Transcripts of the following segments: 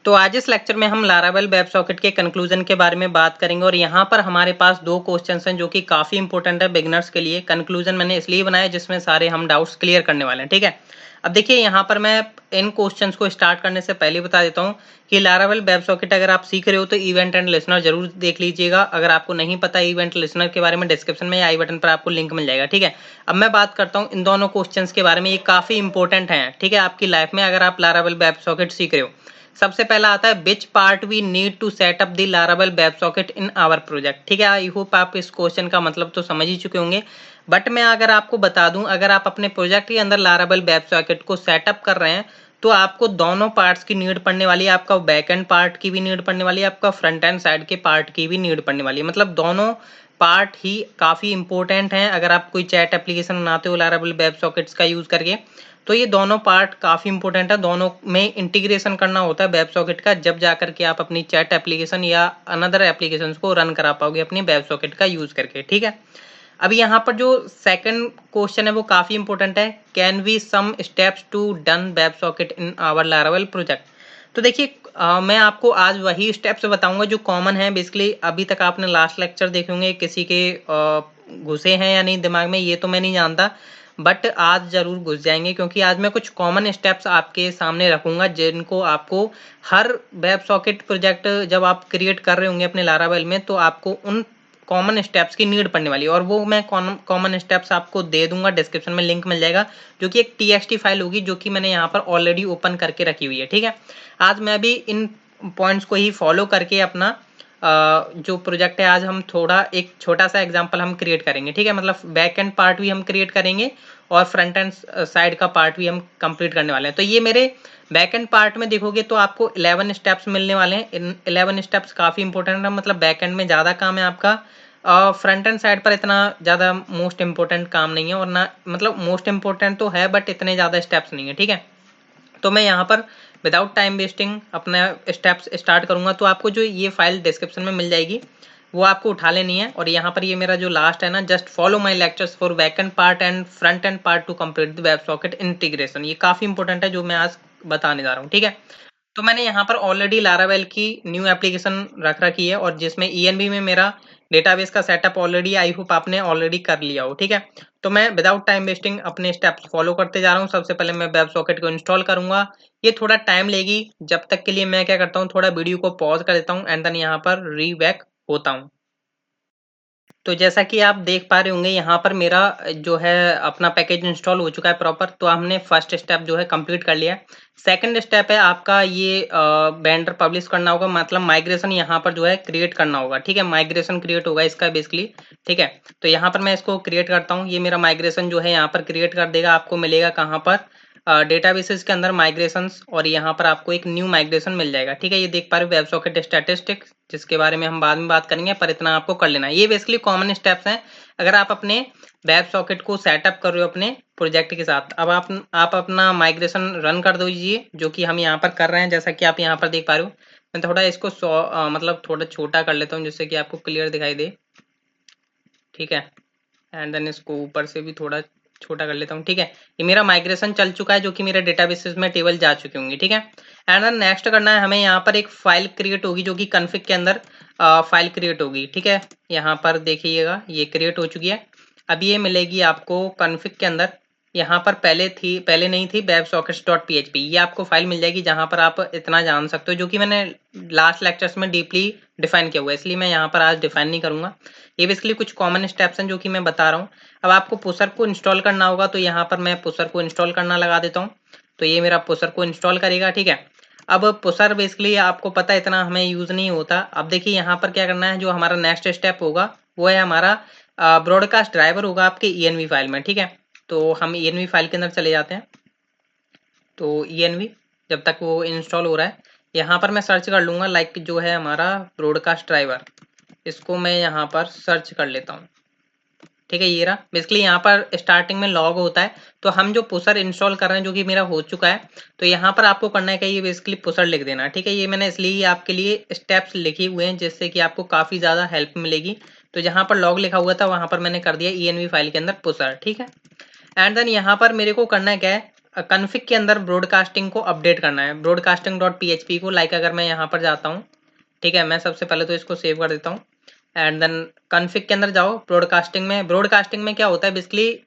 तो आज इस लेक्चर में हम लारावेल वेब सॉकेट के कंक्लूजन के बारे में बात करेंगे और यहाँ पर हमारे पास दो क्वेश्चंस हैं जो कि काफी इंपॉर्टेंट है बिगिनर्स के लिए। कंक्लूजन मैंने इसलिए बनाया जिसमें सारे हम डाउट्स क्लियर करने वाले हैं, ठीक है। अब देखिए यहाँ पर मैं इन क्वेश्चंस को स्टार्ट करने से पहले बता देता हूँ कि लारावेल वेब सॉकेट अगर आप सीख रहे हो तो इवेंट एंड लिसनर जरूर देख लीजिएगा। अगर आपको नहीं पता इवेंट लिसनर के बारे में, डिस्क्रिप्शन में या आई बटन पर आपको लिंक मिल जाएगा, ठीक है। अब मैं बात करता हूँ इन दोनों क्वेश्चंस के बारे में, ये काफी इंपॉर्टेंट है, ठीक है, आपकी लाइफ में अगर आप लारावेल वेब सॉकेट सीख रहे हो। सबसे पहला आता है which part we need to set up the Laravel web socket in our project, ठीक है। आई होप आप इस क्वेश्चन का मतलब तो समझ ही चुके होंगे, बट मैं अगर आपको बता दूं, अगर आप अपने प्रोजेक्ट के अंदर लारावेल वेब सॉकेट को सेटअप कर रहे हैं तो आपको दोनों पार्ट्स की नीड पड़ने वाली है। आपका बैक एंड पार्ट की भी नीड पड़ने वाली है, आपका फ्रंट एंड साइड के पार्ट की भी नीड पड़ने वाली है। मतलब दोनों पार्ट ही काफी इंपॉर्टेंट हैं। अगर आप कोई चैट एप्लीकेशन बनाते हो लारावेल वेब सॉकेट्स का यूज करके तो ये दोनों पार्ट काफी इंपॉर्टेंट है। दोनों में इंटीग्रेशन करना होता है वेब सॉकेट का, जब जाकर के आप अपनी चैट एप्लीकेशन या अनदर एप्लीकेशन को रन करा पाओगे अपनी वेब सॉकेट का यूज करके, ठीक है। अभी यहाँ पर जो सेकंड क्वेश्चन है वो काफी इंपॉर्टेंट है, can we some steps to done web socket in our Laravel project. तो देखिए मैं आपको आज वही स्टेप्स बताऊंगा जो कॉमन है। बेसिकली अभी तक आपने लास्ट लेक्चर देखे होंगे, किसी के घुसे हैं या नहीं दिमाग में ये तो मैं नहीं जानता, बट आज जरूर घुस जाएंगे क्योंकि आज मैं कुछ कॉमन स्टेप्स आपके सामने रखूंगा जिनको आपको हर वेब सॉकेट प्रोजेक्ट जब आप क्रिएट कर रहे होंगे अपने लारावेल में तो आपको उन कॉमन स्टेप्स की नीड पड़ने वाली है। और वो मैं कॉमन स्टेप्स आपको दे दूंगा, डिस्क्रिप्शन में लिंक मिल जाएगा, जो कि एक txt फाइल होगी जो कि मैंने यहाँ पर ऑलरेडी ओपन करके रखी हुई है, ठीक है। आज मैं भी इन पॉइंट्स को ही फॉलो करके अपना जो प्रोजेक्ट है आज हम थोड़ा एक छोटा सा एग्जांपल हम क्रिएट करेंगे, ठीक है। मतलब बैक एंड पार्ट भी हम क्रिएट करेंगे और फ्रंट एंड साइड का पार्ट भी हम कंप्लीट करने वाले हैं। तो ये मेरे बैक एंड पार्ट में देखोगे तो आपको 11 स्टेप्स मिलने वाले हैं। इन 11 स्टेप्स काफी इंपॉर्टेंट है, मतलब बैक एंड में ज्यादा काम है आपका, फ्रंट एंड साइड पर इतना ज्यादा मोस्ट इंपॉर्टेंट काम नहीं है, और ना मतलब मोस्ट इंपॉर्टेंट तो है बट इतने ज्यादा स्टेप्स नहीं है, ठीक है। तो मैं यहाँ पर विदाउट टाइम वेस्टिंग अपना स्टेप्स स्टार्ट करूंगा। तो आपको जो ये फाइल डिस्क्रिप्शन में मिल जाएगी वो आपको उठा लेनी है, और यहाँ पर ये मेरा जो लास्ट है ना, just follow my lectures for back and part and front end part two complete the web socket integration. ये काफी इंपॉर्टेंट है जो मैं आज बताने जा रहा हूँ, ठीक है। तो मैंने यहाँ पर ऑलरेडी लारावेल की न्यू एप्लीकेशन रख रखी है और जिसमें ENB में मेरा डेटाबेस का सेटअप ऑलरेडी, आई होप आपने ऑलरेडी कर लिया हो, ठीक है। तो मैं विदाउट टाइम वेस्टिंग अपने स्टेप्स फॉलो करते जा रहा हूँ। सबसे पहले मैं वेब सॉकेट को इंस्टॉल करूंगा, ये थोड़ा टाइम लेगी। जब तक के लिए मैं क्या करता हूँ, थोड़ा वीडियो को पॉज कर देता हूँ एंड देन यहाँ पर रीबैक होता हूँ। तो जैसा कि आप देख पा रहे होंगे यहाँ पर मेरा जो है अपना पैकेज इंस्टॉल हो चुका है प्रॉपर। तो हमने फर्स्ट स्टेप जो है कंप्लीट कर लिया है। सेकंड स्टेप है आपका ये वेंडर पब्लिश करना होगा, मतलब माइग्रेशन यहाँ पर जो है क्रिएट करना होगा, ठीक है। माइग्रेशन क्रिएट होगा इसका बेसिकली, ठीक है। तो यहाँ पर मैं इसको क्रिएट करता हूँ, ये मेरा माइग्रेशन जो है यहाँ पर क्रिएट कर देगा। आपको मिलेगा कहाँ पर, डेटाबेसेस के अंदर माइग्रेशंस, और यहाँ पर आपको एक न्यू माइग्रेशन मिल जाएगा, ठीक है। ये देख पा रहे हो वेब सॉकेट स्टैटिस्टिक्स, जिसके बारे में हम बाद में बात करेंगे, पर इतना आपको कर लेना है। ये बेसिकली कॉमन स्टेप्स हैं अगर आप अपने वेब सॉकेट को सेटअप कर रहे हो अपने प्रोजेक्ट के साथ। अब आप अपना माइग्रेशन रन कर दीजिए, जो कि हम यहाँ पर कर रहे हैं, जैसा कि आप यहाँ पर देख पा रहे हो। मैं थोड़ा इसको मतलब थोड़ा छोटा कर लेता हूँ जिससे कि आपको क्लियर दिखाई दे, ठीक है। एंड देन इसको ऊपर से भी थोड़ा छोटा कर लेता हूँ, ठीक है। ये मेरा माइग्रेशन चल चुका है जो कि मेरे डेटाबेसेस में टेबल जा चुके होंगे, ठीक है। एंड देन नेक्स्ट करना है हमें, यहाँ पर एक फाइल क्रिएट होगी जो कि कॉन्फ़िग के अंदर फाइल क्रिएट होगी, ठीक है। यहाँ पर देखिएगा ये क्रिएट हो चुकी है। अब ये मिलेगी आपको कॉन्फ़िग के अंदर, यहाँ पर पहले नहीं थी websockets.php, ये आपको फाइल मिल जाएगी जहाँ पर आप इतना जान सकते हो, जो कि मैंने लास्ट लेक्चर्स में डीपली डिफाइन किया हुआ है, इसलिए मैं यहाँ पर आज डिफाइन नहीं करूंगा। ये बेसिकली कुछ कॉमन स्टेप्स हैं जो कि मैं बता रहा हूँ। अब आपको पुशर को इंस्टॉल करना होगा, तो यहाँ पर मैं पुशर को इंस्टॉल करना लगा देता हूँ। तो ये मेरा पुशर को इंस्टॉल करेगा, ठीक है। अब पुशर बेसिकली आपको पता है इतना हमें यूज नहीं होता। अब देखिए यहाँ पर क्या करना है, जो हमारा नेक्स्ट स्टेप होगा वो है हमारा ब्रॉडकास्ट ड्राइवर होगा आपके ENV फाइल में, ठीक है। तो हम ENV फाइल के अंदर चले जाते हैं। तो ENV जब तक वो इंस्टॉल हो रहा है, यहाँ पर मैं सर्च कर लूंगा लाइक जो है हमारा ब्रॉडकास्ट ड्राइवर, इसको मैं यहाँ पर सर्च कर लेता हूँ, ठीक है। ये रहा। बेसिकली यहाँ पर स्टार्टिंग में लॉग होता है, तो हम जो पुशर इंस्टॉल कर रहे हैं जो कि मेरा हो चुका है, तो यहाँ पर आपको करना है कि ये बेसिकली पुशर लिख देना, ठीक है। ये मैंने इसलिए आपके लिए स्टेप्स लिखे हुए हैं जिससे कि आपको काफी ज्यादा हेल्प मिलेगी। तो जहाँ पर लॉग लिखा हुआ था वहां पर मैंने कर दिया ENV फाइल के अंदर पुशर, ठीक है। एंड देन यहाँ पर मेरे को करना है क्या है, कॉन्फ़िग के अंदर ब्रॉडकास्टिंग को अपडेट करना है, ब्रॉडकास्टिंग डॉट पीएचपी को। लाइक अगर मैं यहाँ पर जाता हूँ, ठीक है, मैं सबसे पहले तो इसको सेव कर देता हूँ एंड देन कॉन्फ़िग के अंदर जाओ। ब्रॉडकास्टिंग में क्या होता है बेसिकली,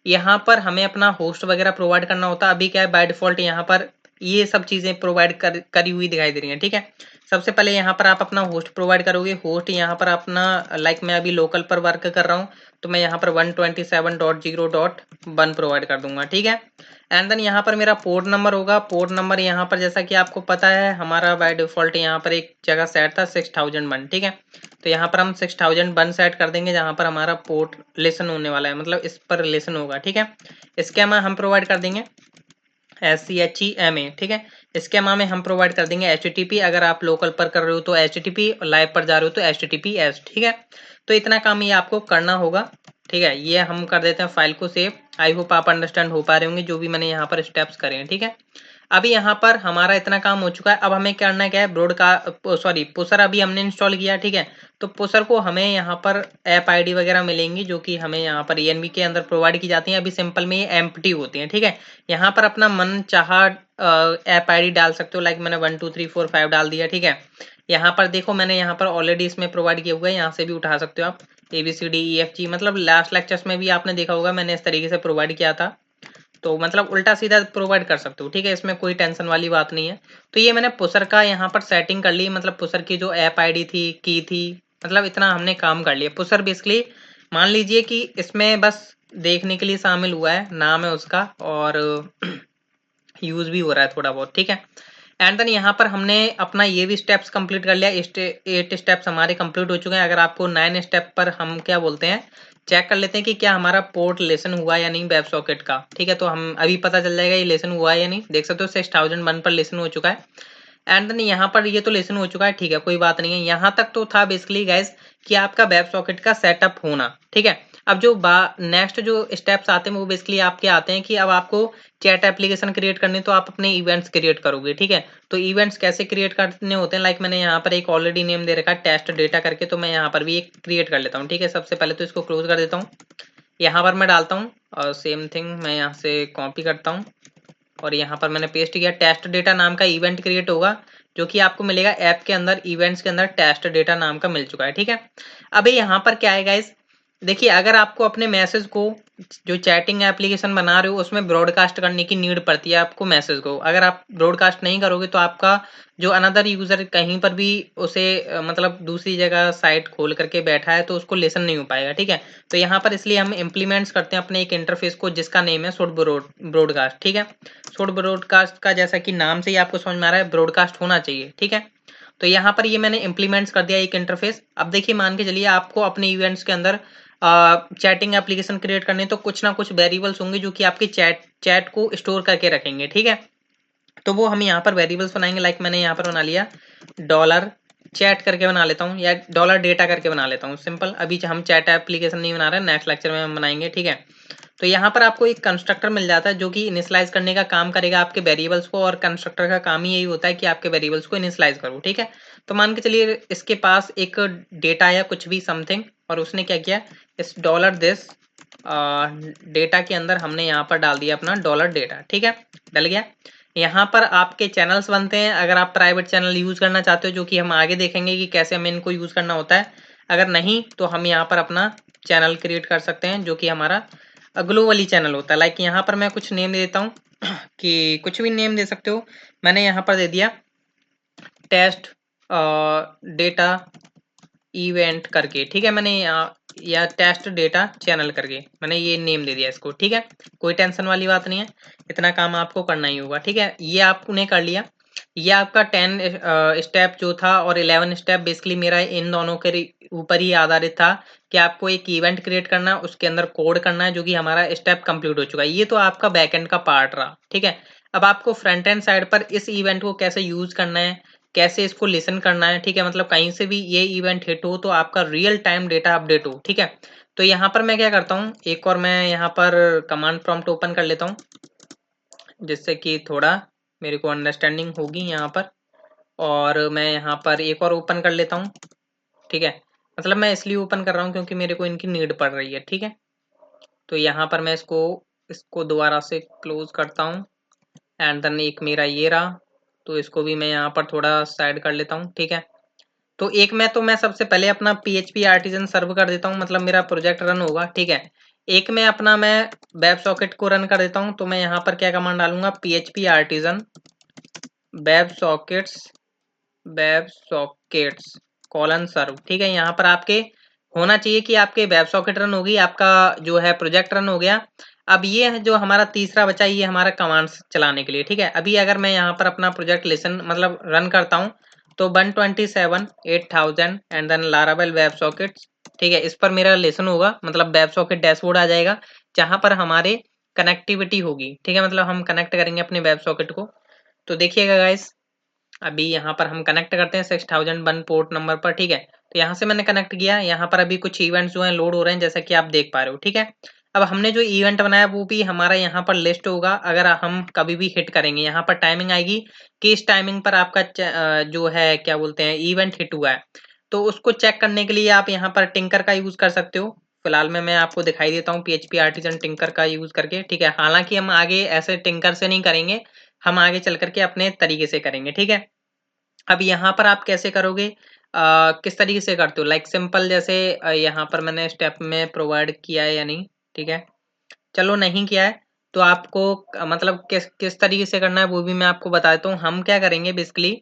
यहाँ पर हमें अपना होस्ट वगैरह प्रोवाइड करना होता है। अभी क्या है, बाय डिफॉल्ट यहाँ पर ये सब चीज़ें प्रोवाइड करी हुई दिखाई दे रही हैं, ठीक है। सबसे पहले यहाँ पर आप अपना होस्ट प्रोवाइड करोगे। होस्ट यहाँ पर अपना, लाइक मैं अभी लोकल पर वर्क कर रहा हूँ तो मैं यहाँ पर 127.0.1 प्रोवाइड कर दूंगा, ठीक है। एंड देन यहाँ पर मेरा पोर्ट नंबर होगा। पोर्ट नंबर यहाँ पर जैसा कि आपको पता है हमारा बाय डिफॉल्ट यहाँ पर एक जगह सेट था 6001, ठीक है। तो यहाँ पर हम 6001 सेट कर देंगे जहाँ पर हमारा पोर्ट लेसन होने वाला है, मतलब इस पर लेसन होगा, ठीक है। स्कीमा हम प्रोवाइड कर देंगे SCHEMA, ठीक है। स्कीमा में हम प्रोवाइड कर देंगे HTTP। अगर आप लोकल पर कर रहे हो तो HTTP, लाइव पर जा रहे हो तो HTTPS, ठीक है। तो इतना काम ये आपको करना होगा, ठीक है। ये हम कर देते हैं फाइल को सेव। आई होप आप अंडरस्टैंड हो पा रहे होंगे जो भी मैंने यहाँ पर स्टेप्स करे हैं, ठीक है। अभी यहाँ पर हमारा इतना काम हो चुका है। अब हमें करना क्या है, पुशर अभी हमने इंस्टॉल किया, ठीक है। तो पुशर को हमें यहाँ पर ऐप आईडी वगैरह मिलेंगी जो कि हमें यहाँ पर ENB के अंदर प्रोवाइड की जाती हैं। अभी सिंपल में ये एम्प्टी होती हैं, ठीक है। यहाँ पर अपना मन चाहा ऐप आईडी डाल सकते हो। लाइक मैंने 1 2 3 4 5 डाल दिया, ठीक है। यहाँ पर देखो मैंने यहाँ पर ऑलरेडी इसमें प्रोवाइड किया हुआ है, यहाँ से भी उठा सकते हो आप ABCDEFG। मतलब लास्ट लेक्चर्स में भी आपने देखा होगा मैंने इस तरीके से प्रोवाइड किया था। तो मतलब उल्टा सीधा प्रोवाइड कर सकते हो, ठीक है। इसमें कोई टेंशन वाली बात नहीं है। तो ये मैंने पुशर का यहाँ पर सेटिंग कर ली, मतलब पुशर की जो ऐप आईडी थी, की थी, मतलब इतना हमने काम कर लिया। पुशर बेसिकली मान लीजिए कि इसमें बस देखने के लिए शामिल हुआ है, नाम है उसका, और यूज भी हो रहा है थोड़ा बहुत, ठीक है। एंड देन यहाँ पर हमने अपना ये भी स्टेप्स कंप्लीट कर लिया। 8 स्टेप्स हमारे कंप्लीट हो चुके हैं। अगर आपको 9 स्टेप पर हम क्या बोलते हैं, चेक कर लेते हैं कि क्या हमारा पोर्ट लेसन हुआ या नहीं वेब सॉकेट का, ठीक है। तो हम अभी पता चल जाएगा ये लेसन हुआ है या नहीं। देख सकते हो 6001 पर लेसन हो चुका है। एंड देन यहाँ पर ये तो लेसन हो चुका है, ठीक है, कोई बात नहीं है। यहाँ तक तो था बेसिकली गाइस कि आपका वेब सॉकेट का सेटअप होना, ठीक है। अब जो नेक्स्ट जो स्टेप्स आते हैं वो बेसिकली आपके आते हैं कि अब आपको चैट एप्लीकेशन क्रिएट करनी, तो आप अपने इवेंट्स क्रिएट करोगे, ठीक है। तो इवेंट्स कैसे क्रिएट करने होते हैं, लाइक मैंने यहाँ पर एक ऑलरेडी नेम दे रखा है टेस्ट डेटा करके, तो मैं यहाँ पर भी एक क्रिएट कर लेता हूँ, ठीक है। सबसे पहले तो इसको क्लोज कर देता हूँ। यहाँ पर मैं डालता हूँ और सेम थिंग मैं यहाँ से कॉपी करता हूँ और यहाँ पर मैंने पेस्ट किया। टेस्ट डेटा नाम का इवेंट क्रिएट होगा जो कि आपको मिलेगा ऐप के अंदर, इवेंट्स के अंदर टेस्ट डेटा नाम का मिल चुका है, ठीक है। अभी यहाँ पर क्या है गाइस, देखिए अगर आपको अपने मैसेज को, जो चैटिंग एप्लीकेशन बना रहे हो उसमें ब्रॉडकास्ट करने की नीड पड़ती है आपको मैसेज को। अगर आप ब्रॉडकास्ट नहीं करोगे तो आपका जो अनदर यूजर कहीं पर भी उसे मतलब दूसरी जगह साइट खोल करके बैठा है तो उसको लेसन नहीं हो पाएगा, ठीक है। तो यहाँ पर इसलिए हम इम्प्लीमेंट्स करते हैं अपने एक इंटरफेस को जिसका नेम है शॉर्ट ब्रॉडकास्ट, ठीक है। शॉर्ट ब्रॉडकास्ट का जैसा कि नाम से ही आपको समझ में आ रहा है ब्रॉडकास्ट होना चाहिए, ठीक है। तो यहाँ पर ये मैंने इम्प्लीमेंट्स कर दिया एक इंटरफेस। अब देखिए मान के चलिए आपको अपने इवेंट्स के अंदर चैटिंग एप्लीकेशन क्रिएट करने, तो कुछ ना कुछ वेरिएबल्स होंगे जो कि आपके चैट को स्टोर करके रखेंगे, ठीक है। तो वो हम यहाँ पर वेरिएबल्स बनाएंगे। लाइक मैंने यहाँ पर बना लिया डॉलर चैट करके बना लेता हूँ या डॉलर डेटा करके बना लेता हूँ, सिंपल। अभी हम चैट एप्लीकेशन नहीं बना रहे, नेक्स्ट लेक्चर में हम बनाएंगे, ठीक है। तो यहाँ पर आपको एक कंस्ट्रक्टर मिल जाता है जो कि इनिशियलाइज करने का काम करेगा आपके वेरिएबल्स को, और कंस्ट्रक्टर का काम ही यही होता है कि आपके वेरिएबल्स को इनिशियलाइज करो, ठीक है। तो मान के चलिए इसके पास एक डेटा या कुछ भी समथिंग, और उसने क्या किया, इस डॉलर दिस डेटा के अंदर हमने यहाँ पर डाल दिया अपना डॉलर डेटा, ठीक है, डल गया। यहाँ पर आपके चैनल्स बनते हैं अगर आप प्राइवेट चैनल यूज करना चाहते हो, जो कि हम आगे देखेंगे कि कैसे हमें इनको यूज करना होता है। अगर नहीं तो हम यहाँ पर अपना चैनल क्रिएट कर सकते हैं जो कि हमारा ग्लोबली चैनल होता है। लाइक यहाँ पर मैं कुछ नेम दे देता हूँ कि कुछ भी नेम दे सकते हो। मैंने यहाँ पर दे दिया टेस्ट डेटा इवेंट करके, ठीक है। मैंने या टेस्ट डेटा चैनल करके मैंने ये नेम दे दिया इसको, ठीक है। कोई टेंशन वाली बात नहीं है, इतना काम आपको करना ही होगा, ठीक है। ये आपने कर लिया। ये आपका 10 स्टेप जो था और 11 स्टेप बेसिकली मेरा इन दोनों के ऊपर ही आधारित था कि आपको एक इवेंट क्रिएट करना है, उसके अंदर कोड करना है, जो कि हमारा स्टेप कंप्लीट हो चुका है। ये तो आपका बैकएंड का पार्ट रहा, ठीक है। अब आपको फ्रंट एंड साइड पर इस इवेंट को कैसे यूज करना है, कैसे इसको लिसन करना है, ठीक है। मतलब कहीं से भी ये इवेंट हिट हो तो आपका रियल टाइम डेटा अपडेट हो, ठीक है। तो यहाँ पर मैं क्या करता हूँ, एक और मैं यहाँ पर कमांड प्रॉम्प्ट ओपन कर लेता हूँ जिससे कि थोड़ा मेरे को अंडरस्टैंडिंग होगी यहाँ पर। और मैं यहाँ पर एक और ओपन कर लेता हूँ, ठीक है। मतलब मैं इसलिए ओपन कर रहा हूँ क्योंकि मेरे को इनकी नीड पड़ रही है, ठीक है। तो यहाँ पर मैं इसको इसको दोबारा से क्लोज करता हूँ एंड देन एक मेरा ये रहा, तो इसको भी मैं यहाँ पर थोड़ा साइड कर लेता हूँ। ठीक है, तो एक में तो मैं सबसे पहले अपना PHP आर्टिजन सर्व कर देता हूँ, मतलब मेरा प्रोजेक्ट रन होगा। ठीक है, एक में अपना मैं वेब सॉकेट को रन कर देता हूँ, तो मैं यहाँ पर क्या कमांड डालूंगा, PHP artisan web sockets colon serve. ठीक है, यहाँ पर आपके होना चाहिए कि आपके वेब सॉकेट रन होगी, आपका जो है प्रोजेक्ट रन हो गया। अब ये है जो हमारा तीसरा बचा, ये हमारा कमांड्स चलाने के लिए। ठीक है, अभी अगर मैं यहाँ पर अपना प्रोजेक्ट लिसन मतलब रन करता हूँ, तो 127 8000 and then Laravel web sockets. ठीक है, इस पर मेरा लेसन होगा, मतलब वेब सॉकेट डैशबोर्ड आ जाएगा जहां पर हमारे कनेक्टिविटी होगी। ठीक है, मतलब हम कनेक्ट करेंगे अपने वेब सॉकेट को। तो देखिएगा गाइस, अभी यहाँ पर हम कनेक्ट करते हैं 6001 पोर्ट नंबर पर। ठीक है, तो यहाँ से मैंने कनेक्ट किया, यहाँ पर अभी कुछ इवेंट्स जो हैं लोड हो रहे हैं, जैसा कि आप देख पा रहे हो। ठीक है, अब हमने जो इवेंट बनाया वो भी हमारा यहाँ पर लिस्ट होगा। अगर हम कभी भी हिट करेंगे, यहाँ पर टाइमिंग आएगी कि इस टाइमिंग पर आपका जो है क्या बोलते हैं इवेंट हिट हुआ है। तो उसको चेक करने के लिए आप यहाँ पर टिंकर का यूज कर सकते हो। फिलहाल में मैं आपको दिखाई देता हूँ PHP आर्टिजन टिंकर का यूज करके। ठीक है, हालांकि हम आगे ऐसे टिंकर से नहीं करेंगे, हम आगे चल करके अपने तरीके से करेंगे। ठीक है, अब यहाँ पर आप कैसे करोगे, किस तरीके से करते हो, लाइक सिंपल जैसे यहाँ पर मैंने स्टेप में प्रोवाइड किया है या नहीं। ठीक है, चलो नहीं किया है तो आपको मतलब किस किस तरीके से करना है वो भी मैं आपको बता देता हूँ। हम क्या करेंगे बेसिकली,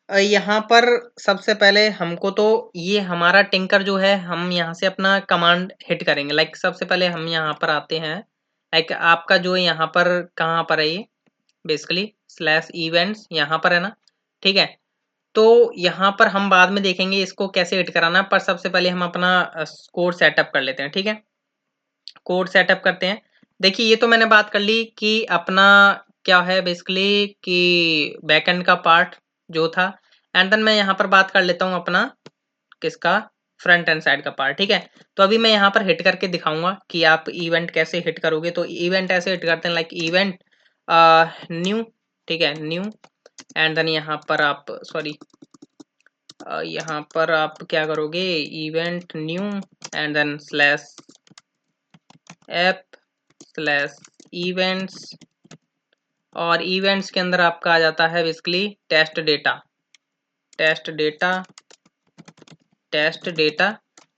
यहाँ पर सबसे पहले हमको तो ये हमारा टिंकर जो है, हम यहाँ से अपना कमांड हिट करेंगे। लाइक सबसे पहले हम यहाँ पर आते हैं, लाइक आपका जो यहाँ पर कहाँ पर है ये बेसिकली स्लैश इवेंट्स यहाँ पर है ना। ठीक है, तो यहाँ पर हम बाद में देखेंगे इसको कैसे हिट कराना, पर सबसे पहले हम अपना कोड सेटअप कर लेते हैं। ठीक है, कोड सेटअप करते हैं। देखिए, ये तो मैंने बात कर ली कि अपना क्या है बेसिकली कि बैकएंड का पार्ट जो था, एंड देन मैं यहाँ पर बात कर लेता हूँ अपना किसका, फ्रंट एंड साइड का पार्ट। ठीक है, तो अभी मैं यहाँ पर हिट करके दिखाऊंगा कि आप इवेंट कैसे हिट करोगे। तो इवेंट ऐसे हिट करते हैं, लाइक इवेंट न्यू। ठीक है, न्यू एंड देन यहाँ पर आप सॉरी यहाँ पर आप क्या करोगे, event new and then slash app slash events, और इवेंट्स के अंदर आपका आ जाता है basically test data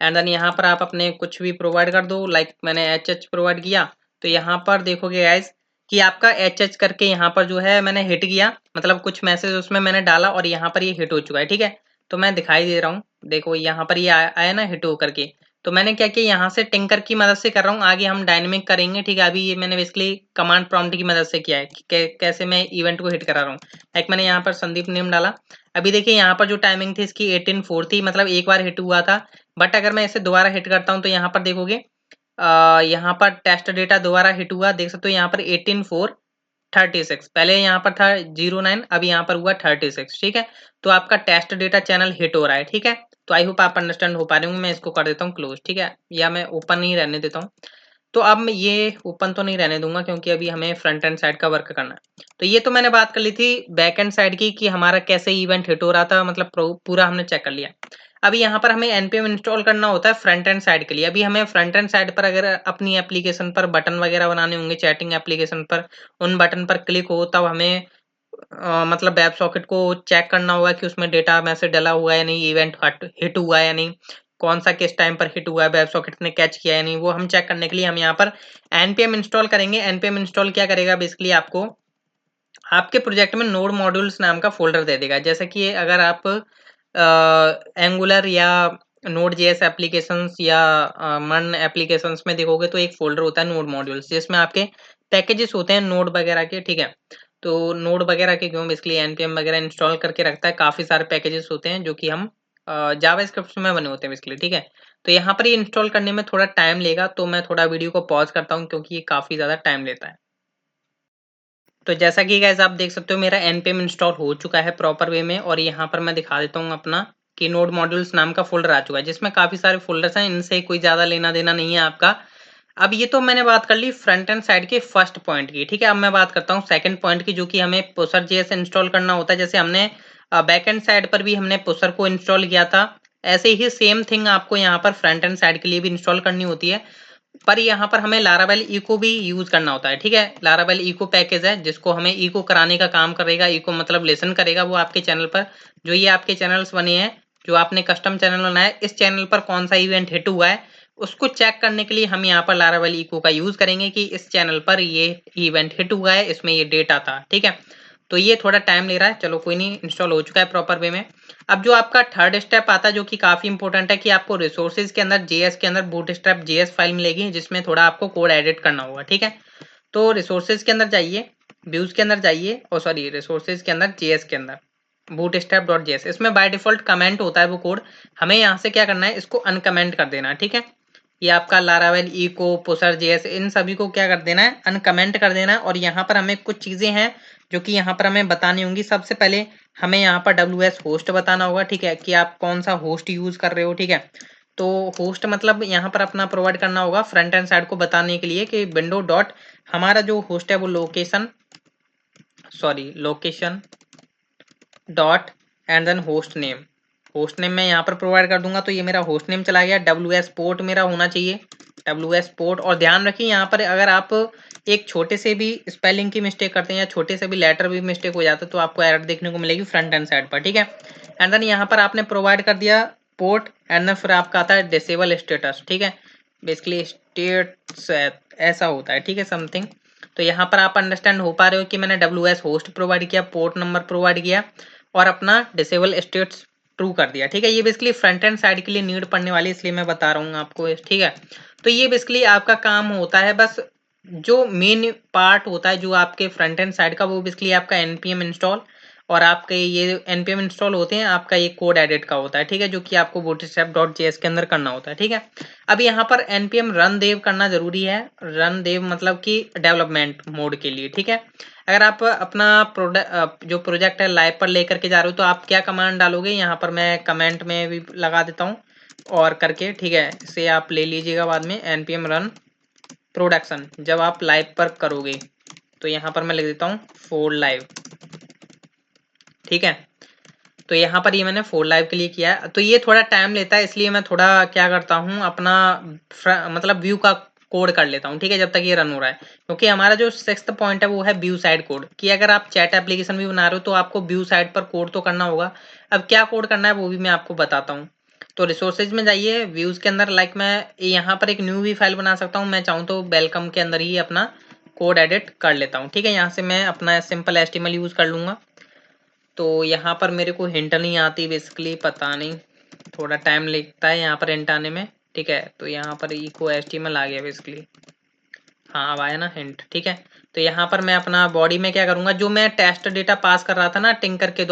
and then यहाँ पर आप अपने कुछ भी प्रोवाइड कर दो। लाइक मैंने HH प्रोवाइड किया, तो यहाँ पर देखोगे गाइस कि आपका HH करके यहाँ पर जो है मैंने हिट किया, मतलब कुछ मैसेज उसमें मैंने डाला और यहाँ पर ये हिट हो चुका है। ठीक है, तो मैं दिखाई दे रहा हूँ, देखो यहाँ पर ये आया ना हिट हो करके। तो मैंने क्या किया, यहाँ से टिंकर की मदद से कर रहा हूँ, आगे हम डायनेमिक करेंगे। ठीक है, अभी ये मैंने बेसिकली कमांड प्रॉम्प्ट की मदद से किया है कि कैसे मैं इवेंट को हिट करा रहा हूँ। लाइक मैंने यहाँ पर संदीप नेम डाला। अभी देखिए यहाँ पर जो टाइमिंग थी इसकी 18:04 थी, मतलब एक बार हिट हुआ था। बट अगर मैं इसे दोबारा हिट करता हूँ तो यहाँ पर देखोगे यहाँ पर टेस्ट डेटा दोबारा हिट हुआ, देख सकते हो यहाँ पर 18:04:36, पहले यहाँ पर था 09, अभी यहाँ पर हुआ 36। ठीक है, तो आपका टेस्ट डेटा चैनल हिट हो रहा है। ठीक है, तो आई होप आप अंडरस्टैंड हो पा रहे होंगे। मैं इसको कर देता हूँ क्लोज। ठीक है, या मैं ओपन ही रहने देता हूँ। तो अब मैं ये ओपन तो नहीं रहने दूंगा क्योंकि अभी हमें फ्रंट एंड साइड का वर्क करना है। तो ये तो मैंने बात कर ली थी बैक एंड साइड की कि हमारा कैसे इवेंट हिट हो रहा था, मतलब पूरा हमने चेक कर लिया। अभी यहाँ पर हमें npm इंस्टॉल करना होता है फ्रंट एंड साइड के लिए। अभी हमें फ्रंट एंड साइड पर अगर अपनी एप्लीकेशन पर बटन वगैरह बनाने होंगे, चैटिंग एप्लीकेशन पर उन बटन पर क्लिक हो तब हमें मतलब वेब सॉकेट को चेक करना होगा कि उसमें डेटा मैसेज डला हुआ है या नहीं, इवेंट हिट हुआ है या नहीं, कौन सा किस टाइम पर हिट हुआ है, वेब सॉकेट ने कैच किया है नहीं, वो हम चेक करने के लिए हम यहाँ पर npm इंस्टॉल करेंगे। npm इंस्टॉल क्या करेगा बेसिकली, आपको आपके प्रोजेक्ट में नोड मॉड्यूल्स नाम का फोल्डर दे देगा। जैसे कि अगर आप एंगुलर या नोड जेएस एप्लीकेशंस या मन एप्लीकेशंस में देखोगे तो एक फोल्डर होता है नोड मॉड्यूल्स, जिसमें आपके पैकेजेस होते हैं नोड वगैरह के। ठीक है, तो नोड वगैरह के क्यों बेसिकली npm वगैरह इंस्टॉल करके रखता है, काफ़ी सारे पैकेजेस होते हैं जो कि हम जावास्क्रिप्ट में बने होते हैं बेसिकली। ठीक है, तो यहाँ पर ये इंस्टॉल करने में थोड़ा टाइम लेगा, तो मैं थोड़ा वीडियो को पॉज करता हूँ क्योंकि ये काफ़ी ज़्यादा टाइम लेता है। तो जैसा कि गाइस आप देख सकते हो मेरा npm इंस्टॉल हो चुका है प्रॉपर वे में, और यहाँ पर मैं दिखा देता हूँ अपना कि नोड मॉड्यूल्स नाम का फोल्डर आ चुका है जिसमें काफी सारे फोल्डर्स हैं, इनसे कोई ज्यादा लेना देना नहीं है आपका। अब ये तो मैंने बात कर ली फ्रंट एंड साइड के फर्स्ट पॉइंट की। ठीक है, अब मैं बात करता हूँ सेकंड पॉइंट की, जो कि हमें पुसर जेएस इंस्टॉल करना होता है। जैसे हमने बैक एंड साइड पर भी हमने पुसर को इंस्टॉल किया था, ऐसे ही सेम थिंग आपको यहाँ पर फ्रंट एंड साइड के लिए भी इंस्टॉल करनी होती है। पर यहाँ पर हमें लारावेल इको भी यूज करना होता है, ठीक है। लारावेल इको पैकेज है जिसको हमें इको कराने का काम करेगा, इको मतलब लिसन करेगा वो आपके चैनल पर। जो ये आपके चैनल्स बने हैं, जो आपने कस्टम चैनल बनाया है, इस चैनल पर कौन सा इवेंट हिट हुआ है उसको चेक करने के लिए हम यहाँ पर लारावेल इको का यूज करेंगे कि इस चैनल पर ये इवेंट हिट हुआ है, इसमें ये डेट आता, ठीक है। तो ये थोड़ा टाइम ले रहा है, चलो कोई नहीं, इंस्टॉल हो चुका है प्रॉपर वे में। अब जो आपका थर्ड स्टेप आता है जो कि काफी इंपॉर्टेंट है कि आपको रिसोर्सेज के अंदर जेएस के अंदर बूटस्ट्रैप जेएस फाइल मिलेगी जिसमें थोड़ा आपको कोड एडिट करना होगा, ठीक है। तो रिसोर्सेज के अंदर जाइए, व्यूज के अंदर जाइए, और सॉरी रिसोर्सेज के अंदर जेएस के अंदर बूटस्ट्रैप डॉट जेएस, इसमें बाय डिफॉल्ट कमेंट होता है वो कोड। हमें यहाँ से क्या करना है, इसको अनकमेंट कर देना है, ठीक है। ये आपका लारावेल इको पोसर जेएस इन सभी को क्या कर देना है, अनकमेंट कर देना है। और यहाँ पर हमें कुछ चीजें हैं जो कि यहाँ पर हमें बतानी होंगी। सबसे पहले हमें यहाँ पर WS होस्ट बताना होगा, ठीक है, कि आप कौन सा होस्ट यूज कर रहे हो, ठीक है। तो होस्ट मतलब यहाँ पर अपना प्रोवाइड करना होगा फ्रंट एंड साइड को बताने के लिए कि विंडो डॉट हमारा जो होस्ट है वो location dot and then host name मैं यहाँ पर प्रोवाइड कर दूंगा। तो ये मेरा होस्ट नेम चला गया। WS पोर्ट मेरा होना चाहिए, WS पोर्ट। और ध्यान रखिए यहाँ पर अगर आप एक छोटे से भी स्पेलिंग की मिस्टेक करते हैं या छोटे से भी लेटर भी मिस्टेक हो जाता है तो आपको एरर देखने को मिलेगी फ्रंट एंड साइड पर, ठीक है। एंड देन यहाँ पर आपने प्रोवाइड कर दिया पोर्ट, एंड देन फिर आपका आता है डिसेबल स्टेटस, ठीक है। बेसिकली स्टेट्स ऐसा होता है, ठीक है, समथिंग। तो यहाँ पर आप अंडरस्टैंड हो पा रहे हो कि मैंने WS होस्ट प्रोवाइड किया, पोर्ट नंबर प्रोवाइड किया और अपना डिसेबल स्टेट्स ट्रू कर दिया, ठीक है। ये बेसिकली फ्रंट एंड साइड के लिए नीड पड़ने वाली, इसलिए मैं बता रहा हूँ आपको, ठीक है। तो ये बेसिकली आपका काम होता है, बस जो मेन पार्ट होता है जो आपके फ्रंट एंड साइड का वो बेसिकली आपका npm इंस्टॉल और आपके ये npm इंस्टॉल होते हैं, आपका ये कोड एडिट का होता है, ठीक है, जो कि आपको bootstrap.js के अंदर करना होता है, ठीक है। अब यहाँ पर npm रन देव करना जरूरी है। रन देव मतलब कि डेवलपमेंट मोड के लिए, ठीक है। अगर आप अपना प्रोडक्ट जो प्रोजेक्ट है लाइव पर लेकर के जा रहे हो तो आप क्या कमांड डालोगे, यहाँ पर मैं कमेंट में भी लगा देता हूँ और करके, ठीक है, इसे आप ले लीजिएगा बाद में। npm रन प्रोडक्शन जब आप लाइव पर करोगे तो यहाँ पर मैं लिख देता हूँ फॉर लाइव, ठीक है। तो यहाँ पर ये मैंने फॉर लाइव के लिए किया है। तो ये थोड़ा टाइम लेता है, इसलिए मैं थोड़ा क्या करता हूँ अपना मतलब व्यू का कोड कर लेता हूँ, ठीक है, जब तक ये रन हो रहा है। क्योंकि हमारा जो 6th पॉइंट है वो है व्यू साइड कोड, कि अगर आप चैट एप्लीकेशन भी बना रहे हो तो आपको व्यू साइड पर कोड तो करना होगा। अब क्या कोड करना है वो भी मैं आपको बताता हूँ। तो रिसोर्सेज में जाइए, व्यूज के अंदर लाइक मैं यहाँ पर एक न्यू भी फाइल बना सकता हूँ, मैं चाहूँ तो वेलकम के अंदर ही अपना कोड एडिट कर लेता हूँ, ठीक है। यहाँ से मैं अपना सिंपल HTML यूज कर लूंगा। तो यहाँ पर मेरे को हिंट नहीं आती बेसिकली, पता नहीं, थोड़ा टाइम लगता है यहाँ पर हिंट आने में, ठीक है। तो यहाँ पर इको HTML आ गया बेसिकली, हाँ अब आया ना हिंट, ठीक है। तो यहाँ पर मैं अपना बॉडी में क्या करूंगा, जो मैं टेस्ट डेटा पास कर रहा था ना टिंकर के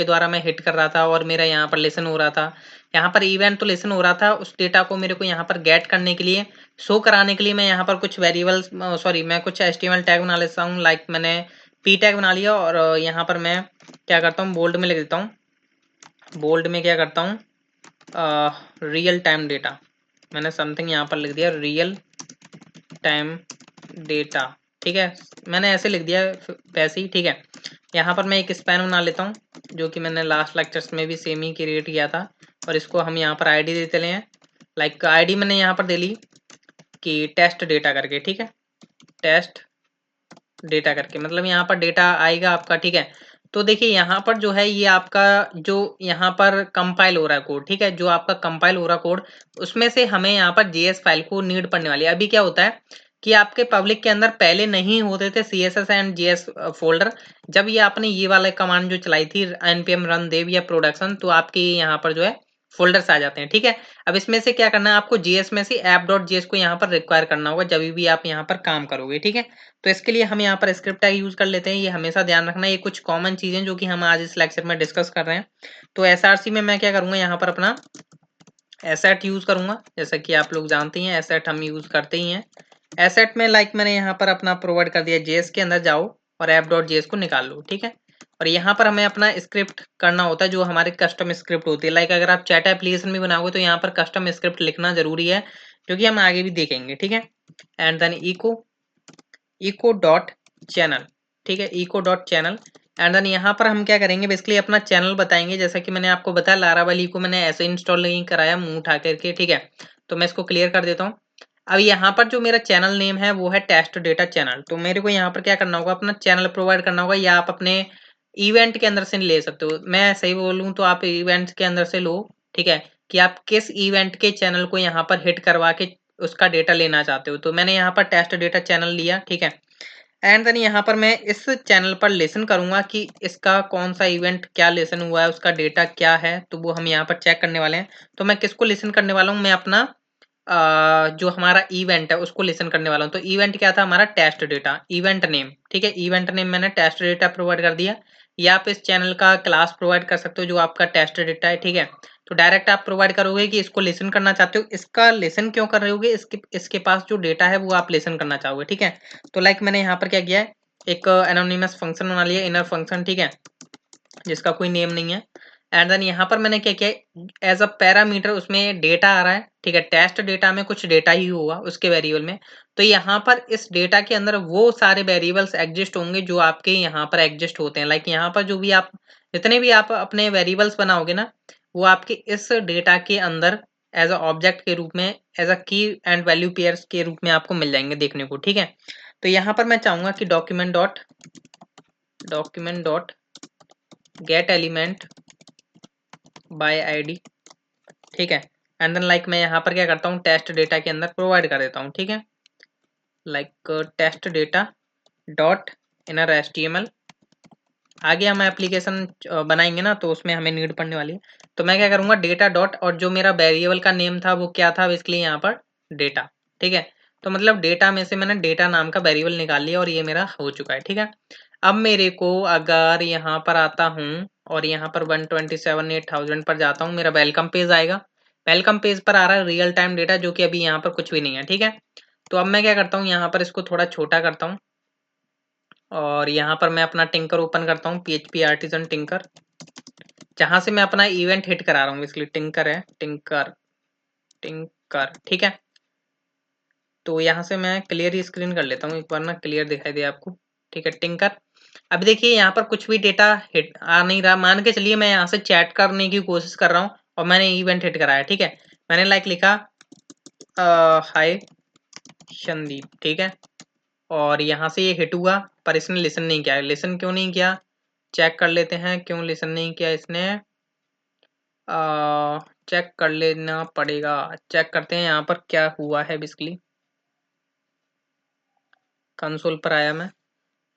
द्वारा मैं हिट कर रहा था और मेरा यहाँ पर लेसन हो रहा था, यहाँ पर इवेंट तो लेसन हो रहा था, उस डेटा को मेरे को यहाँ पर गेट करने के लिए, शो कराने के लिए मैं यहाँ पर कुछ वेरिएबल्स मैं कुछ HTML टैग बना लेता हूँ। लाइक मैंने p टैग बना लिया और यहाँ पर मैं क्या करता हूँ, बोल्ड में लिख देता हूँ, बोल्ड में क्या करता हूँ, रियल टाइम डेटा, मैंने समथिंग यहाँ पर लिख दिया रियल टाइम डेटा, ठीक है, मैंने ऐसे लिख दिया वैसे ही, ठीक है। यहाँ पर मैं एक स्पैन बना लेता हूँ जो कि मैंने लास्ट लेक्चर्स में भी सेम ही क्रिएट किया था, और इसको हम यहाँ पर आईडी देते हैं। लाइक आईडी मैंने यहाँ पर दे ली कि टेस्ट डेटा करके, ठीक है, टेस्ट डेटा करके, मतलब यहाँ पर डेटा आएगा आपका, ठीक है। तो देखिए यहाँ पर जो है ये आपका जो यहाँ पर कंपाइल हो रहा है कोड, ठीक है, जो आपका कंपाइल हो रहा कोड उसमें से हमें यहाँ पर जेएस फाइल को नीड पड़ने वाली है। अभी क्या होता है कि आपके पब्लिक के अंदर पहले नहीं होते थे CSS एंड JS फोल्डर, जब ये आपने ये वाला कमांड जो चलाई थी npm run dev या प्रोडक्शन, तो आपके यहाँ पर जो है फोल्डर्स आ जाते हैं, ठीक है। अब इसमें से क्या करना है आपको, JS में से app.js को यहाँ पर रिक्वायर करना होगा जब भी आप यहाँ पर काम करोगे, ठीक है। तो इसके लिए हम यहाँ पर स्क्रिप्ट टैग यूज कर लेते हैं, ये हमेशा ध्यान रखना, ये कुछ कॉमन चीजें जो कि हम आज इस लेक्चर में डिस्कस कर रहे हैं। तो SRC में मैं क्या करूंगा, यहाँ पर अपना एसेट यूज करूंगा, जैसा कि आप लोग जानते हैं एसेट हम यूज करते ही हैं। एसेट में लाइक मैंने यहाँ पर अपना प्रोवाइड कर दिया, JS के अंदर जाओ और app.js को निकाल लो, ठीक है। और यहाँ पर हमें अपना स्क्रिप्ट करना होता है जो हमारे कस्टम स्क्रिप्ट होती है। लाइक अगर आप चैट एप्लीकेशन भी बनाओगे तो यहाँ पर कस्टम स्क्रिप्ट लिखना जरूरी है, जो कि हम आगे भी देखेंगे, ठीक है। And then echo dot channel, ठीक है, echo dot channel. And then यहाँ पर हम क्या करेंगे, बेसिकली अपना चैनल बताएंगे, जैसा कि मैंने आपको बताया लारावेल को मैंने ऐसे इंस्टॉल नहीं कराया मुंह उठा करके, ठीक है। तो मैं इसको क्लियर कर देता हूँ। अब यहाँ पर जो मेरा चैनल नेम है वो है टेस्ट डेटा चैनल। तो मेरे को यहाँ पर क्या करना होगा, अपना चैनल प्रोवाइड करना होगा, या आप अपने इवेंट के अंदर से ले सकते हो। मैं सही बोलूँ तो आप इवेंट के अंदर से लो, ठीक है, कि आप किस इवेंट के चैनल को यहाँ पर हिट करवा के उसका डेटा लेना चाहते हो। तो मैंने यहाँ पर टेस्ट डेटा चैनल लिया, ठीक है। एंड देन यहाँ पर मैं इस चैनल पर लिसन करूंगा कि इसका कौन सा इवेंट क्या लिसन हुआ है, उसका डेटा क्या है, तो वो हम यहाँ पर चेक करने वाले हैं। तो मैं किसको लिसन करने वाला हूँ, मैं अपना जो हमारा इवेंट है उसको लिसन करने वाला हूँ। तो इवेंट क्या था हमारा, टेस्ट डेटा, इवेंट नेम, ठीक है। इवेंट नेम मैंने टेस्ट डेटा प्रोवाइड कर दिया, या आप इस चैनल का क्लास प्रोवाइड कर सकते हो जो आपका टेस्ट डेटा है, ठीक है। तो डायरेक्ट आप प्रोवाइड करोगे कि इसको लिसन करना चाहते हो, इसका लिसन क्यों कर रहे होगे, इसके पास जो डेटा है वो आप लिसन करना चाहोगे, ठीक है। तो लाइक मैंने यहाँ पर क्या किया है, एक एनोनिमस फंक्शन बना लिया, इनर फंक्शन, ठीक है, जिसका कोई नेम नहीं है। एंड देन यहाँ पर मैंने क्या किया, एज अ पैरामीटर उसमें डेटा आ रहा है, ठीक है। टेस्ट डेटा में कुछ डेटा ही होगा उसके वेरिएबल में। तो यहाँ पर इस डेटा के अंदर वो सारे वेरिएबल्स एग्जिस्ट होंगे जो आपके यहाँ पर एग्जिस्ट होते हैं। लाइक यहाँ पर जो भी आप जितने भी आप अपने वेरिएबल्स बनाओगे ना, वो आपके इस डेटा के अंदर एज अ ऑब्जेक्ट के रूप में, एज अ की एंड वैल्यू पेयर्स के रूप में आपको मिल जाएंगे देखने को, ठीक है। तो यहाँ पर मैं चाहूंगा कि document dot gate element by ID, ठीक है। एंड देन लाइक मैं यहाँ पर क्या करता हूँ, टेस्ट डेटा के अंदर प्रोवाइड कर देता हूँ, ठीक है। Like test data dot inner HTML. आगे हम एप्लीकेशन बनाएंगे ना, तो उसमें हमें नीड पड़ने वाली है। तो मैं क्या करूँगा, डेटा डॉट, और जो मेरा वेरिएबल का नेम था वो क्या था, बेसिकली यहाँ पर डेटा, ठीक है। तो मतलब डेटा में से मैंने डेटा नाम का वेरिएबल निकाल लिया और ये मेरा हो चुका है, ठीक है। अब मेरे को अगर यहाँ पर आता हूँ और यहाँ पर 127,800 पर जाता हूँ, मेरा वेलकम पेज आएगा। वेलकम पेज पर आ रहा है रियल टाइम डेटा, जो कि अभी यहाँ पर कुछ भी नहीं है, ठीक है। तो अब मैं क्या करता हूँ, यहाँ पर इसको थोड़ा छोटा करता हूँ और यहाँ पर मैं अपना टिंकर ओपन करता हूँ, PHP आर्टिजन टिंकर, जहां से मैं अपना इवेंट हिट करा रहा हूँ। इसलिए टिंकर है, टिंकर टिंकर, ठीक है। तो यहाँ से मैं क्लियर स्क्रीन कर लेता हूँ एक बार ना, क्लियर दिखाई दे आपको, ठीक है, टिंकर। अब देखिए यहाँ पर कुछ भी डेटा हिट आ नहीं रहा। मान के चलिए मैं यहाँ से चैट करने की कोशिश कर रहा हूँ और मैंने इवेंट हिट कराया, ठीक है। मैंने लाइक लिखा हाय संदीप, ठीक है, और यहाँ से ये हिट हुआ, पर इसने लिसन नहीं किया। लिसन क्यों नहीं किया, चेक कर लेते हैं क्यों लिसन नहीं किया इसने। चेक कर लेना पड़ेगा, चेक करते हैं यहाँ पर क्या हुआ है। बेसिकली कंसोल पर आया मैं,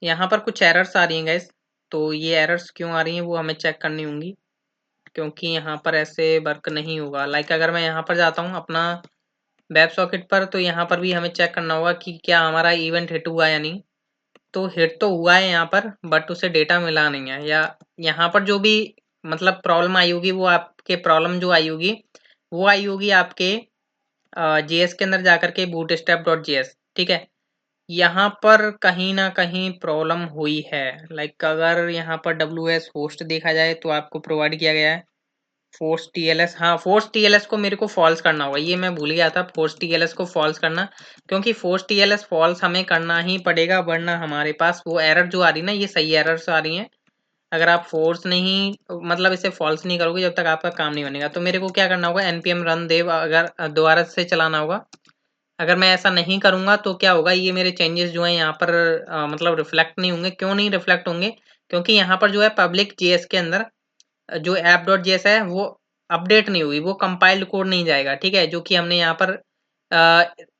यहाँ पर कुछ एरर्स आ रही हैं गाइस। तो ये एरर्स क्यों आ रही हैं वो हमें चेक करनी होंगी, क्योंकि यहाँ पर ऐसे वर्क नहीं होगा। लाइक अगर मैं यहाँ पर जाता हूँ अपना वेब सॉकेट पर, तो यहाँ पर भी हमें चेक करना होगा कि क्या हमारा इवेंट हिट हुआ या नहीं। तो हिट तो हुआ है यहाँ पर, बट उसे डेटा मिला नहीं है, या यहाँ पर जो भी मतलब प्रॉब्लम आई होगी, वो आपके प्रॉब्लम जो आई होगी वो आई होगी आपके जेएस के अंदर जाकर के bootstrap.js, ठीक है। यहाँ पर कहीं ना कहीं प्रॉब्लम हुई है। लाइक अगर यहाँ पर WS होस्ट देखा जाए तो आपको प्रोवाइड किया गया है फोर्स TLS। हाँ, फोर्स TLS को मेरे को फॉल्स करना होगा, ये मैं भूल गया था, फोर्स TLS को फॉल्स करना। क्योंकि फोर्स TLS फॉल्स हमें करना ही पड़ेगा, वरना हमारे पास वो एरर जो आ रही है ना, ये सही एरर्स आ रही हैं। अगर आप फोर्स नहीं मतलब इसे फॉल्स नहीं करोगे, जब तक आपका काम नहीं बनेगा। तो मेरे को क्या करना होगा, npm run dev अगर दोबारा से चलाना होगा। अगर मैं ऐसा नहीं करूंगा तो क्या होगा, ये मेरे चेंजेस जो है यहाँ पर मतलब रिफ्लेक्ट नहीं होंगे। क्यों नहीं रिफ्लेक्ट होंगे, क्योंकि यहाँ पर जो है पब्लिक JS के अंदर जो app.js है वो अपडेट नहीं हुई, वो कंपाइल्ड कोड नहीं जाएगा, ठीक है, जो कि हमने यहाँ पर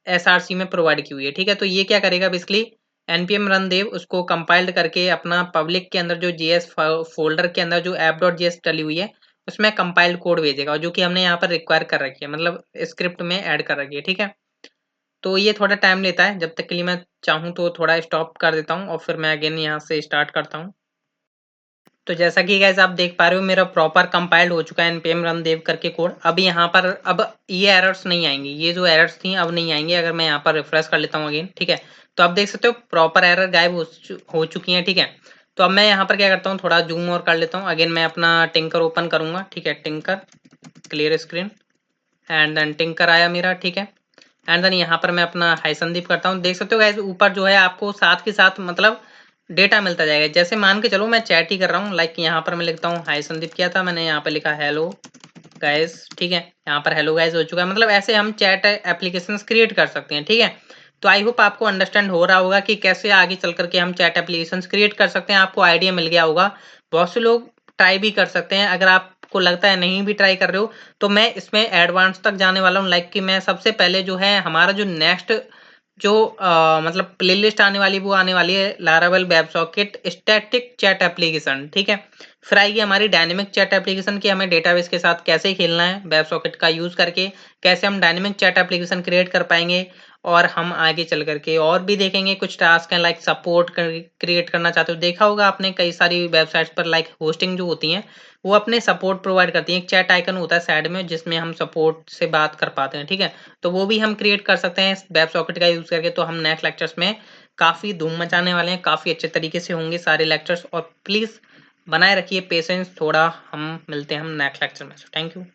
SRC में प्रोवाइड की हुई है, ठीक है। तो ये क्या करेगा, बेसिकली npm run dev उसको कंपाइल्ड करके अपना पब्लिक के अंदर जो JS फोल्डर के अंदर जो app.js डली हुई है उसमें कंपाइल्ड कोड भेजेगा, जो कि हमने यहाँ पर रिक्वायर कर रखी है, मतलब स्क्रिप्ट में ऐड कर रखी है, ठीक है। तो ये थोड़ा टाइम लेता है, जब तक के लिए मैं चाहूँ तो थोड़ा स्टॉप कर देता हूँ और फिर मैं अगेन यहाँ से स्टार्ट करता हूँ। तो जैसा कि गाइस आप देख पा रहे हो, मेरा प्रॉपर कंपाइल्ड हो चुका है npm run dev करके कोड। अब यहाँ पर अब ये एरर्स नहीं आएंगी, ये जो एरर्स थी अब नहीं आएंगे। अगर मैं यहाँ पर रिफ्रेश कर लेता हूँ अगेन, ठीक है, तो आप देख सकते हो प्रॉपर एरर गायब हो चुकी है, ठीक है। तो अब मैं यहाँ पर क्या करता हूँ, थोड़ा जूम और कर लेता हूँ। अगेन मैं अपना टिंकर ओपन करूंगा, ठीक है, tinker clear screen, and then tinker आया मेरा, ठीक है। एंड देन यहाँ पर मैं अपना हाई संदीप करता हूँ। देख सकते हो गाइस ऊपर जो है आपको साथ के साथ मतलब डेटा मिलता जाएगा। जैसे मान के चलो मैं चैट ही कर रहा हूँ, लाइक यहाँ पर मैं लिखता हूँ हाई संदीप, किया था मैंने यहाँ पे लिखा हेलो गाइस, ठीक है, यहाँ पर हेलो गाइस हो चुका है। मतलब ऐसे हम चैट एप्लीकेशंस क्रिएट कर सकते हैं, ठीक है। तो आई होप आपको अंडरस्टैंड हो रहा होगा कि कैसे आगे चल करके हम चैट एप्लीकेशंस क्रिएट कर सकते हैं। आपको आइडिया मिल गया होगा। बहुत से लोग ट्राई भी कर सकते हैं। अगर आपको लगता है नहीं भी ट्राई कर रहे हो तो मैं इसमें एडवांस तक जाने वाला हूँ। लाइक कि मैं सबसे पहले जो है हमारा जो नेक्स्ट जो मतलब प्लेलिस्ट आने वाली वो आने वाली है Laravel web socket static chat application, ठीक है। फिर आएगी हमारी डायनेमिक चैट एप्लीकेशन की हमें डेटाबेस के साथ कैसे खेलना है वेब सॉकेट का यूज करके, कैसे हम डायनेमिक चैट एप्लीकेशन क्रिएट कर पाएंगे। और हम आगे चल करके और भी देखेंगे कुछ टास्क हैं लाइक सपोर्ट क्रिएट करना चाहते हो। देखा होगा आपने कई सारी वेबसाइट्स पर लाइक होस्टिंग जो होती हैं वो अपने सपोर्ट प्रोवाइड करती हैं। एक चैट आइकन होता है साइड में जिसमें हम सपोर्ट से बात कर पाते हैं, ठीक है। तो वो भी हम क्रिएट कर सकते हैं वेब सॉकेट का यूज करके। तो हम नेक्स्ट लेक्चर्स में काफी धूम मचाने वाले हैं, काफी अच्छे तरीके से होंगे सारे लेक्चर्स। और प्लीज बनाए रखिए पेशेंस थोड़ा। हम मिलते हैं हम नेक्स्ट लेक्चर में। Thank you.